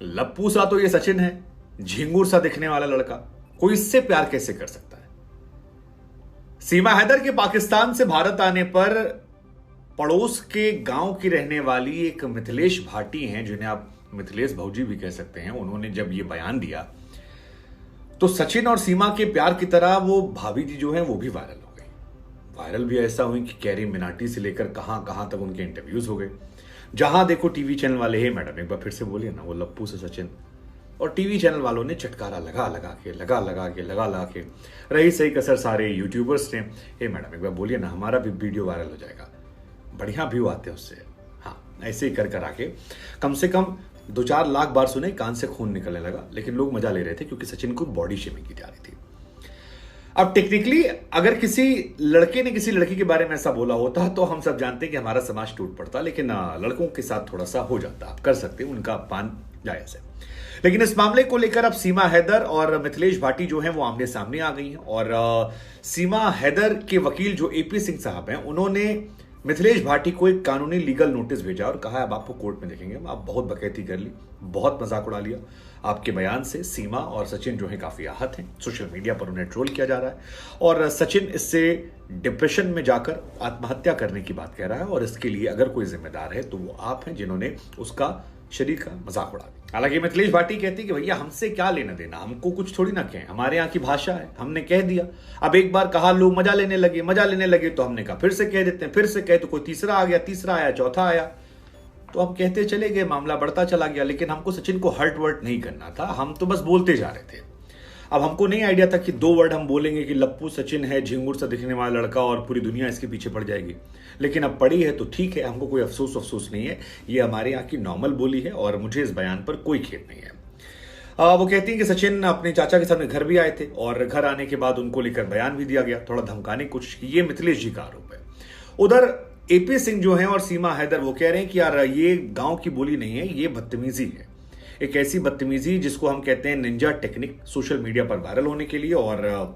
लप्पू सा तो ये सचिन है, झिंगुर सा दिखने वाला लड़का, कोई इससे प्यार कैसे कर सकता है। सीमा हैदर के पाकिस्तान से भारत आने पर पड़ोस के गांव की रहने वाली एक मिथिलेश भाटी हैं, जिन्हें आप मिथिलेश भौजी भी कह सकते हैं, उन्होंने जब ये बयान दिया तो सचिन और सीमा के प्यार की तरह वो भाभी जी जो है वो भी वायरल हो गई। वायरल भी ऐसा हुई कि कैरी मिनाटी से लेकर कहां कहां तक उनके इंटरव्यूज हो गए। जहां देखो टीवी चैनल वाले, हे मैडम एक बार फिर से बोलिए ना, वो लप्पू से सचिन, और टीवी चैनल वालों ने चटकारा लगा लगा के रही सही कसर सारे यूट्यूबर्स ने, हे मैडम एक बार बोलिए ना, हमारा भी वीडियो वायरल हो जाएगा, बढ़िया व्यू आते हैं उससे। हाँ, ऐसे ही कर आके कम से कम 2-4 लाख बार सुने, कान से खून निकलने लगा, लेकिन लोग मजा ले रहे थे क्योंकि सचिन को बॉडी शेमिंग की जा रही थी। अब टेक्निकली अगर किसी लड़के ने किसी लड़की के बारे में ऐसा बोला होता तो हम सब जानते हैं कि हमारा समाज टूट पड़ता, लेकिन लड़कों के साथ थोड़ा सा हो जाता, आप कर सकते हैं, उनका पान जायज है। लेकिन इस मामले को लेकर अब सीमा हैदर और मिथिलेश भाटी जो हैं वो आमने सामने आ गई हैं, और सीमा हैदर के वकील जो एपी सिंह साहब हैं, उन्होंने मिथिलेश भाटी को एक कानूनी लीगल नोटिस भेजा और कहा अब आपको कोर्ट में देखेंगे, आप बहुत बकैती कर ली, बहुत मजाक उड़ा लिया, आपके बयान से सीमा और सचिन जो है काफी आहत हैं, सोशल मीडिया पर उन्हें ट्रोल किया जा रहा है, और सचिन इससे डिप्रेशन में जाकर आत्महत्या करने की बात कह रहा है, और इसके लिए अगर कोई जिम्मेदार है तो वो आप हैं जिन्होंने उसका शरीर का मजाक उड़ा दिया। हालांकि मिथिलेश भाटी कहती कि भैया हमसे क्या लेना देना, हमको कुछ थोड़ी ना कहें, हमारे यहाँ की भाषा है, हमने कह दिया, अब एक बार कहा लोग मजा लेने लगे तो हमने कहा फिर से कह देते हैं, फिर से कहे तो कोई तीसरा आ गया, तीसरा आया, चौथा आया, तो हम कहते चले गए, मामला बढ़ता चला गया। लेकिन हमको सचिन को हर्ट वर्ट नहीं करना था, हम तो बस बोलते जा रहे थे। अब हमको नहीं आइडिया था कि 2 वर्ड हम बोलेंगे कि लप्पू सचिन है, झिंगुर सा दिखने वाला लड़का, और पूरी दुनिया इसके पीछे पड़ जाएगी। लेकिन अब पड़ी है तो ठीक है, हमको कोई अफसोस नहीं है, ये हमारे यहाँ की नॉर्मल बोली है और मुझे इस बयान पर कोई खेद नहीं है। वो कहती हैं कि सचिन अपने चाचा के सामने घर भी आए थे और घर आने के बाद उनको लेकर बयान भी दिया गया, थोड़ा धमकाने की कोशिश की, ये मिथिलेश जी का आरोप है। उधर एपी सिंह जो है और सीमा हैदर वो कह रहे हैं कि यार ये गांव की बोली नहीं है, ये बदतमीजी है, एक ऐसी बदतमीजी जिसको हम कहते हैं निंजा टेक्निक, सोशल मीडिया पर वायरल होने के लिए, और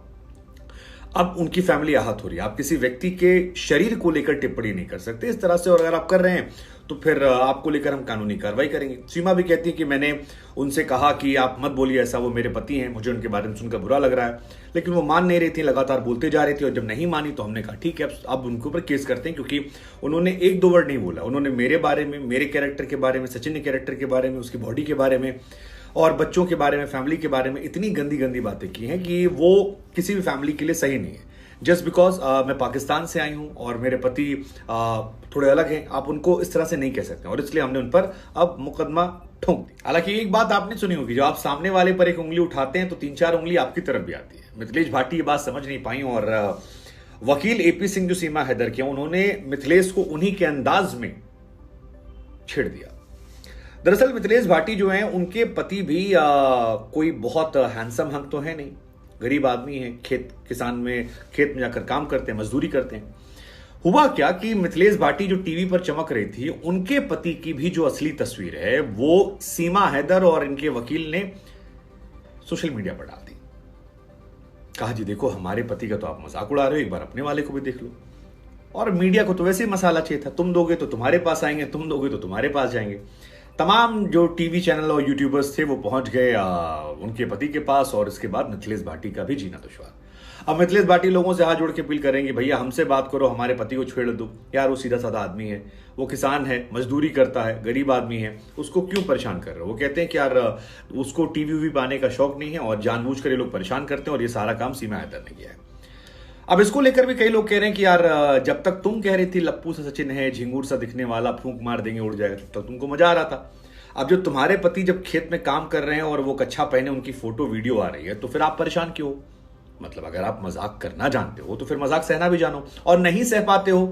अब उनकी फैमिली आहत हो रही है। आप किसी व्यक्ति के शरीर को लेकर टिप्पणी नहीं कर सकते इस तरह से, और अगर आप कर रहे हैं तो फिर आपको लेकर हम कानूनी कार्रवाई करेंगे। सीमा भी कहती है कि मैंने उनसे कहा कि आप मत बोलिए ऐसा, वो मेरे पति हैं, मुझे उनके बारे में सुनकर बुरा लग रहा है, लेकिन वो मान नहीं रही थी, लगातार बोलते जा रही थी, और जब नहीं मानी तो हमने कहा ठीक है अब उनके ऊपर केस करते हैं, क्योंकि उन्होंने 1-2 वर्ड नहीं बोला, उन्होंने मेरे बारे में, मेरे कैरेक्टर के बारे में, सचिन के कैरेक्टर के बारे में, उसकी बॉडी के बारे में और बच्चों के बारे में, फैमिली के बारे में इतनी गंदी बातें की हैं कि वो किसी भी फैमिली के लिए सही नहीं है। जस्ट बिकॉज मैं पाकिस्तान से आई हूं और मेरे पति थोड़े अलग हैं, आप उनको इस तरह से नहीं कह सकते, और इसलिए हमने उन पर अब मुकदमा ठोक दिया। हालांकि एक बात आपने सुनी होगी, जब आप सामने वाले पर एक उंगली उठाते हैं तो 3-4 उंगली आपकी तरफ भी आती है। मिथिलेश भाटी ये बात समझ नहीं पाई, और वकील एपी सिंह जो सीमा हैदर के, उन्होंने मिथिलेश को उन्हीं के अंदाज में छेड़ दिया। दरअसल मिथिलेश भाटी जो हैं उनके पति भी कोई बहुत हैंडसम हंक तो है नहीं, गरीब आदमी है, खेत में जाकर काम करते हैं, मजदूरी करते हैं। हुआ क्या कि मिथिलेश भाटी जो टीवी पर चमक रही थी, उनके पति की भी जो असली तस्वीर है वो सीमा हैदर और इनके वकील ने सोशल मीडिया पर डाल दी। कहा जी देखो हमारे पति का तो आप मजाक उड़ा रहे हो, एक बार अपने वाले को भी देख लो, और मीडिया को तो वैसे ही मसाला चाहिए था, तुम दोगे तो तुम्हारे पास आएंगे, तुम दोगे तो तुम्हारे पास जाएंगे। तमाम जो टीवी चैनल और यूट्यूबर्स थे वो पहुंच गए उनके पति के पास, और इसके बाद मिथिलेश भाटी का भी जीना दुश्वार। अब मिथिलेश भाटी लोगों से हाथ जोड़ के अपील करेंगे, भैया हमसे बात करो, हमारे पति को छेड़ दो यार, वो सीधा साधा आदमी है, वो किसान है, मजदूरी करता है, गरीब आदमी है, उसको क्यों परेशान कर रहे हो। वो कहते हैं कि यार उसको टीवी पाने का शौक नहीं है और जानबूझकर ये लोग परेशान करते हैं, और ये सारा काम सीमा हैदर ने किया है। अब इसको लेकर भी कई लोग कह रहे हैं कि यार जब तक तुम कह रही थी लप्पू सा सचिन है, झिंगुर सा दिखने वाला, फूंक मार देंगे उड़ जाएगा, तब तक तुमको मजा आ रहा था। अब जो तुम्हारे पति जब खेत में काम कर रहे हैं और वो कच्छा पहने उनकी फोटो वीडियो आ रही है, तो फिर आप परेशान क्यों। मतलब अगर आप मजाक करना जानते हो तो फिर मजाक सहना भी जानो, और नहीं सह पाते हो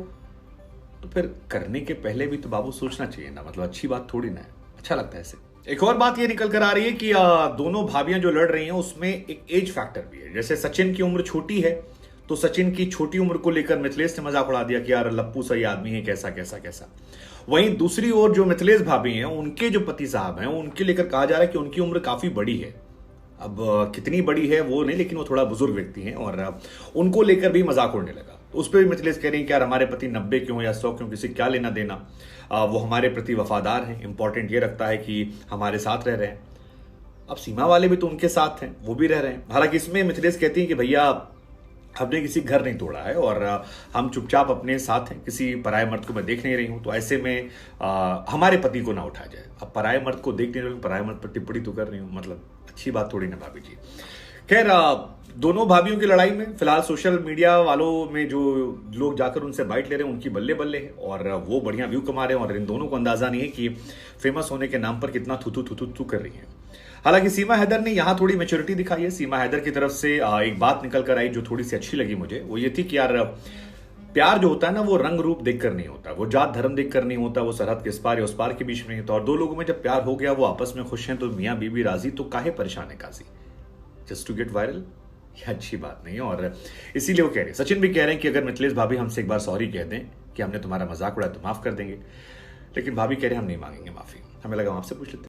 तो फिर करने के पहले भी तो बाबू सोचना चाहिए ना, मतलब अच्छी बात थोड़ी ना है, अच्छा लगता है ऐसे। एक और बात ये निकल कर आ रही है कि दोनों भाभियां जो लड़ रही हैं उसमें एक एज फैक्टर भी है। जैसे सचिन की उम्र छोटी है तो सचिन की छोटी उम्र को लेकर मिथिलेश ने मजाक उड़ा दिया कि यार लप्पू सही आदमी है, कैसा कैसा कैसा। वहीं दूसरी ओर जो मिथिलेश भाभी हैं, उनके जो पति साहब हैं, उनके लेकर कहा जा रहा है कि उनकी उम्र काफी बड़ी है। अब कितनी बड़ी है वो नहीं, लेकिन वो थोड़ा बुजुर्ग व्यक्ति हैं और उनको लेकर भी मजाक उड़ने लगा। तो उस पर भी मिथिलेश कह रही हैं कि यार हमारे पति 90 क्यों या 100 क्यों, किसी क्या लेना देना, वो हमारे प्रति वफादार हैं, इंपॉर्टेंट ये रखता है कि हमारे साथ रह रहे हैं। अब सीमा वाले भी तो उनके साथ हैं, वो भी रह रहे हैं। हालांकि इसमें मिथिलेश कहती हैं कि भैया हमने किसी घर नहीं तोड़ा है और हम चुपचाप अपने साथ हैं, किसी पराये मर्द को मैं देख नहीं रही हूं, तो ऐसे में हमारे पति को ना उठाया जाए। अब पराये मर्द को देख नहीं रही हूं, पराये मर्द पर टिप्पणी तो कर रही हूं, मतलब अच्छी बात थोड़ी ना भाभी जी। खैर दोनों भाभीियों की लड़ाई में फिलहाल सोशल मीडिया वालों में जो लोग जाकर उनसे बाइट ले रहे हैं उनकी बल्ले बल्ले है और वो बढ़िया व्यू कमा रहे हैं और इन दोनों को अंदाजा नहीं है कि फेमस होने के नाम पर कितना थू कर रही है। हालांकि सीमा हैदर ने यहां थोड़ी मैच्योरिटी दिखाई है। सीमा हैदर की तरफ से एक बात निकल कर आई जो थोड़ी सी अच्छी लगी मुझे, वो ये थी कि यार प्यार जो होता है ना वो रंग रूप देखकर नहीं होता, वो जात धर्म देखकर नहीं होता, वो सरहद के इस पार या उस पार के बीच में नहीं होता। और दो लोगों में जब प्यार हो गया, वो आपस में खुश हैं, तो मियां बीबी राजी, तो काहे परेशान है काजी, जस्ट टू गेट वायरल, ये अच्छी बात नहीं है। और इसीलिए वो कह रहे हैं, सचिन भी कह रहे हैं कि अगर मिथिलेश भाभी हमसे एक बार सॉरी कह दें कि हमने तुम्हारा मजाक उड़ाया तो माफ कर देंगे, लेकिन भाभी कह रहे हैं हम नहीं मांगेंगे माफी। हमें लगा आपसे पूछ लेते हैं।